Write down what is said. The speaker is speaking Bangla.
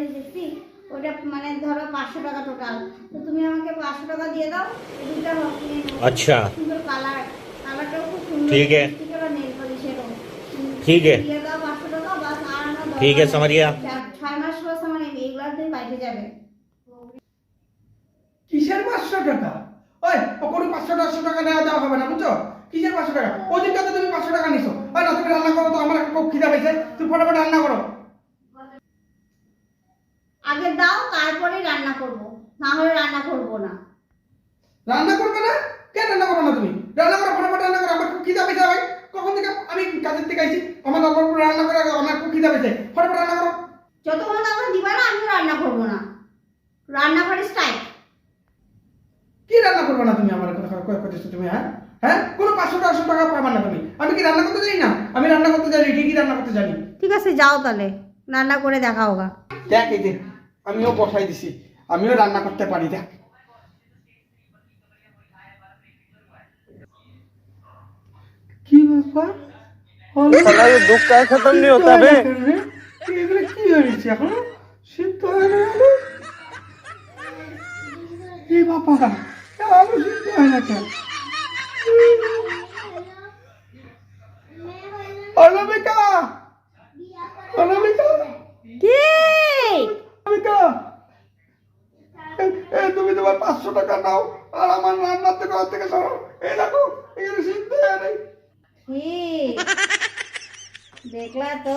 রেখেছি, ওটা মানে ধরো 500 টাকা টোটাল। তো তুমি আমাকে 500 টাকা দিয়ে দাও, দুইটা রং কিনে নেবো। अच्छा সুন্দর কালারটাও খুব সুন্দর। ठीक है নেল পলিশেরও ठीक है দিয়ে দাও 500 টাকা, বাস। আর আমার ठीक है समझ गया। 6 মাস বাস আমার এইগুলা দিয়ে বাইরে যাবে। কিসের 500 টাকা? ওই কোনো 500 টাকা দেওয়া হবে না, বুঝছো? কিসের 500 টাকা? ওই দিনটা তো তুমি 500 টাকা নিছো। ওই না, তুমি রান্না করো তো, আমার খুব খিদা পেয়েছে, তুমি ফটাফট রান্না করো। আগে দাও, তারপরে রান্না করব, না হলে রান্না করব না। রান্না করবে না? কেন রান্না করবে না তুমি? রান্না করো, ফটাফট রান্না করো, আমার খুব খিদা পেয়েছে ভাই। কখন থেকে আমি কাজের থেকে আইছি, আমার অল্প অল্প রান্না করে আমার খুব খিদা পেয়েছে, ফটাফট রান্না করো। যতক্ষণ আমার দিবা না, আমিও রান্না করব না। রান্নাঘরে স্টাইল। কি রান্না করবে না তুমি? আমার কথা কইতেছো তুমি? হ্যাঁ হ্যাঁ, কোনো 500 টাকা পাবা না তুমি। আমি কি রান্না করতে জানি না? আমি রান্না করতে জানি, ঠিকই রান্না করতে জানি। ঠিক আছে, যাও তাহলে রান্না করে দেখাও গা। দেখ এই যে আমিও বসাই দিছি, আমিও রান্না করতে পারি। দেখ কি ব্যাপার, साला ये दुख का खत्म नहीं होता बे। এগুলো কি হয়েছে এখন? সিদ্ধ হয় না আলু? এই বাবা, আলু সিদ্ধ হয় না কেন? অনামিকা, অনামিকা, কি অনামিকা, তুমি তোমার 500 টাকা নাও আর আমার রান্নার থেকে সরো। এই দেখো এখানে সিদ্ধ হয় নাই। দেখলা তো?